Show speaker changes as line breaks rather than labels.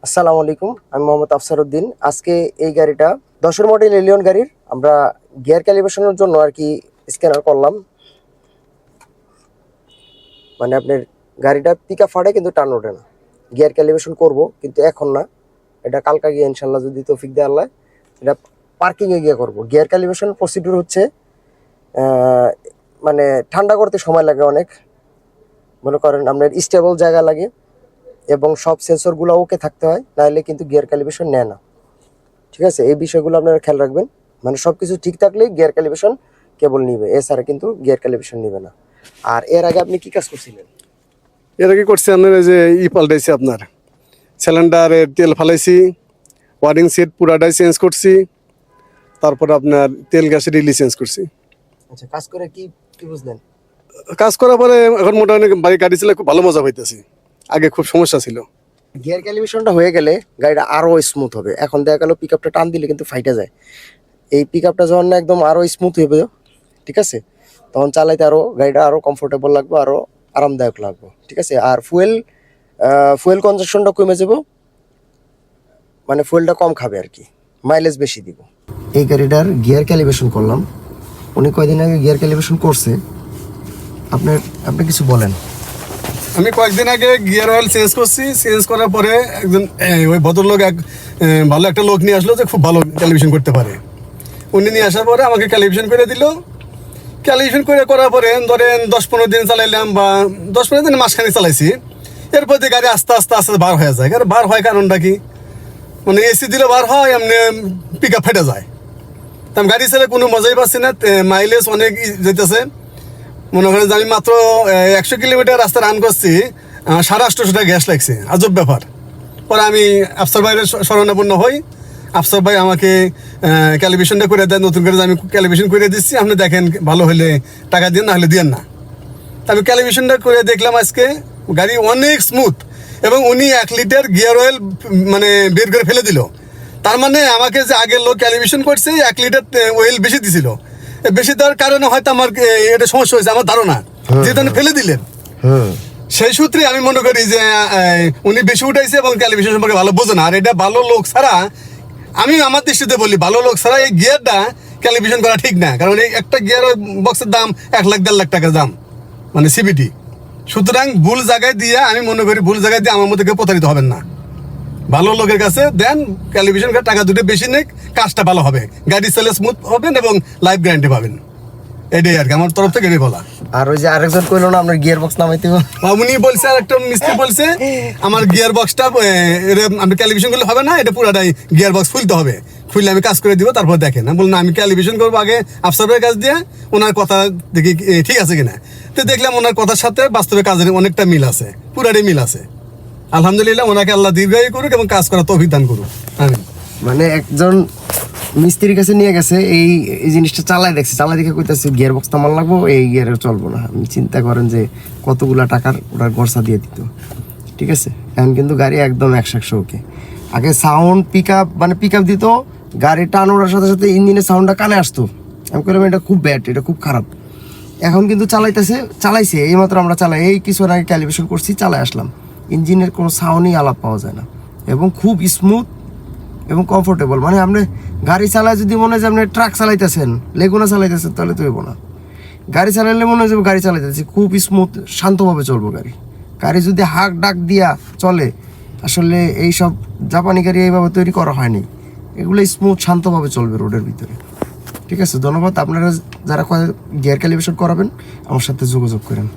আসসালামু আলাইকুম, আমি মোহাম্মদ আফসার উদ্দিন। আজকে এই গাড়িটা 10-এর মডেল এলিয়ন গাড়ির আমরা গিয়ার ক্যালিব্রেশনের জন্য আর কি স্ক্যানার করলাম। মানে আপনার গাড়িটা পিক আপ ফাটে কিন্তু টান ওঠে না। গিয়ার ক্যালিব্রেশন করব কিন্তু এখন না, এটা কালকা গিয়ে ইনশাল্লাহ যদি তৌফিক দেয় আল্লাহ, এটা পার্কিংয়ে গিয়ে করব। গিয়ার ক্যালিব্রেশন প্রসিডিউর হচ্ছে মানে ঠান্ডা করতে সময় লাগে অনেক, মনে করেন আপনার স্টেবল জায়গা লাগে এবং সব সেন্সরগুলো ওকে থাকতে হয়, নাহলে কিন্তু গিয়ার ক্যালিব্রেশন নেয় না। ঠিক আছে, এই বিষয়গুলো আপনারা খেয়াল রাখবেন। মানে সব কিছু ঠিক থাকলেই গিয়ার ক্যালিব্রেশন কেবল নিবে, এছাড়া কিন্তু গিয়ার ক্যালিব্রেশন নিবে না। আর এর আগে আপনি কি কাজ করছিলেন?
এর আগে করছি আপনার যে পাল্টাইছি, আপনার সিলিন্ডারের তেল ফালাইছি, ওয়ারিং সেট পুরাটাই চেঞ্জ করছি, তারপর আপনার তেল গ্যাসের রিলি চেঞ্জ করছি।
আচ্ছা, কাজ করে কি কি বুঝলেন?
কাজ করার পরে এখন মোটামুটি বাইক গাড়ি চালায় খুব ভালো মজা পাইতেছি। আগে খুব সমস্যা ছিল।
গিয়ার ক্যালিব্রেশনটা হয়ে গেলে গাড়িটা আরও স্মুথ হবে। এখন দেখা গেল পিক আপটা টান দিলে কিন্তু ফাইটা যায়। এই পিক আপটা যখন না একদম আরও স্মুথ হবে, ঠিক আছে, তখন চালাইতে আরও গাড়িটা আরও কমফোর্টেবল লাগবে, আরও আরামদায়ক লাগবে। ঠিক আছে, আর ফুয়েল কনজাম্পশনটা কমে যাব, মানে ফুয়েলটা কম খাবে আর কি, মাইলেজ বেশি দিব। এই গাড়িটার গিয়ার ক্যালিব্রেশন করলাম, উনি কয়দিন আগে গিয়ার ক্যালিব্রেশন করছে। আপনি কিছু বলেন।
আমি কয়েকদিন আগে গিয়ার অয়েল চেঞ্জ করছি। চেঞ্জ করার পরে একজন ওই ভদ্রলোক ভালো একটা লোক নিয়ে আসলো যে খুব ভালো ক্যালিব্রেশন করতে পারে। উনি নিয়ে আসার পরে আমাকে ক্যালিব্রেশন করে দিল। ক্যালিব্রেশন করার পরে ধরেন 10-15 দিন চালাইলাম, বা 10-15 দিন মাসখানি চালাইছি। এরপর দিয়ে গাড়ি আস্তে আস্তে আস্তে বার হয়ে যায়। আর বার হয় কারণটা কি, মানে এসি দিলে বার হয়, এমনি পিক আপ ফেটে যায়। আমি গাড়ি চালে কোনো মজাই পাচ্ছি না, মাইলেজ অনেক যেতেছে। মনে করেন যে আমি মাত্র 100 কিলোমিটার রাস্তা রান করছি, 850 টাকা গ্যাস লাগছে। আজব ব্যাপার। পরে আমি আফসার ভাইয়ের শরণাপন্ন হই। আফসার ভাই আমাকে ক্যালিব্রেশনটা করে দেয়, নতুন করে আমি ক্যালিব্রেশন করে দিচ্ছি, আপনি দেখেন ভালো হলে টাকা দিন, না হলে দিয়েন না। আমি ক্যালিব্রেশনটা করে দেখলাম আজকে গাড়ি অনেক স্মুথ, এবং উনি 1 লিটার গিয়ার অয়েল মানে বের করে ফেলে দিল। তার মানে আমাকে যে আগের লোক ক্যালিব্রেশন করছে 1 লিটার অয়েল বেশি দিছিল। বেশি দেওয়ার কারণে হয়তো আমার এটা সমস্যা হয়েছে, আমার ধারণা, যেহেতু উনি ফেলে দিলেন। সেই সূত্রে আমি মনে করি যে উনি বেশি উঠাইছে এবং ক্যালিব্রেশন সম্পর্কে ভালো বোঝে না। আর এটা ভালো লোক ছাড়া, আমি আমার দৃষ্টিতে বলি, ভালো লোক ছাড়া এই গিয়ারটা ক্যালিব্রেশন করা ঠিক না। কারণ এই একটা গিয়ার বক্সের দাম 1-1.5 লাখ টাকার দাম, মানে সিবিটি। সুতরাং ভুল জায়গায় দিয়ে, আমি মনে করি ভুল জায়গায় দিয়ে আমার মধ্যে কেউ প্রতারিত হবেন না। ভালো লোকের কাছে দেন ক্যালিব্রেশন করে, টাকা দুটো বেশি নেই, কাজটা ভালো হবে, গাড়ি চালে স্মুথ হবেন এবং লাইফ গ্যারান্টি পাবেন। এটাই আর কি আমার তরফ থেকে এটাই বলা।
আর ওই যে আরেকজন কইলো না আপনার গিয়ার বক্স নামাইতে হবে,
উনি বলছে, আর একটা মিস্ত্রি বলছে আমার গিয়ার বক্সটা আমি ক্যালিব্রেশন করলে হবে না, এটা পুরাটাই গিয়ার বক্স খুলতে হবে, খুললে আমি কাজ করে দিব, তারপর দেখেন। আমি বললাম আমি ক্যালিব্রেশন করবো আগে আফসারের কাজ দিয়ে, ওনার কথা দেখি ঠিক আছে কিনা। তো দেখলাম ওনার কথার সাথে বাস্তবে কাজের অনেকটা মিল আছে, পুরাটাই মিল আছে। আলহামদুলিল্লাহ, ওনাকে আল্লাহ দীর্ঘায়ু করুক এবং কাজ করার তৌফিক দান করুক। আমিন।
মানে একজন মিস্ত্রির কাছে নিয়ে গেছে, এই জিনিসটা চালাই দেখছে, চালাই দেখে কইতাছে গিয়ার বক্স আমার লাগবো, এই গিয়ারে চলবো না। আপনি চিন্তা করেন যে কতগুলা টাকার ওটার গড়সা দিয়ে দিত। ঠিক আছে, এখন কিন্তু গাড়ি একদম 100 ওকে। আগে সাউন্ড পিক আপ দিত, গাড়ি টান ওড়ার সাথে সাথে ইঞ্জিনের সাউন্ডটা কানে আসতো। আমি বললাম এটা খুব ব্যাড, এটা খুব খারাপ। এখন কিন্তু চালাইছে এইমাত্র আমরা চালাই, এই কিছু আগে ক্যালিব্রেশন করছি, চালাই আসলাম, ইঞ্জিনের কোনো সাউন্ডই আলাপ পাওয়া যায় না, এবং খুব স্মুথ এবং কমফোর্টেবল। মানে আপনি গাড়ি চালায় যদি মনে হয় যে আপনি ট্রাক চালাইতেছেন, লেগুনা চালাইতেছেন, তাহলে তো হইব না। গাড়ি চালাইলে মনে হয় যে গাড়ি চালাইতেছি, খুব স্মুথ শান্তভাবে চলবো গাড়ি। গাড়ি যদি হাঁক ডাক দিয়া চলে, আসলে এই সব জাপানি গাড়ি এইভাবে তৈরি করা হয়নি, এগুলো স্মুথ শান্তভাবে চলবে রোডের ভিতরে। ঠিক আছে, ধন্যবাদ। আপনারা যারা গিয়ার ক্যালিব্রেশন করাবেন আমার সাথে যোগাযোগ করেন।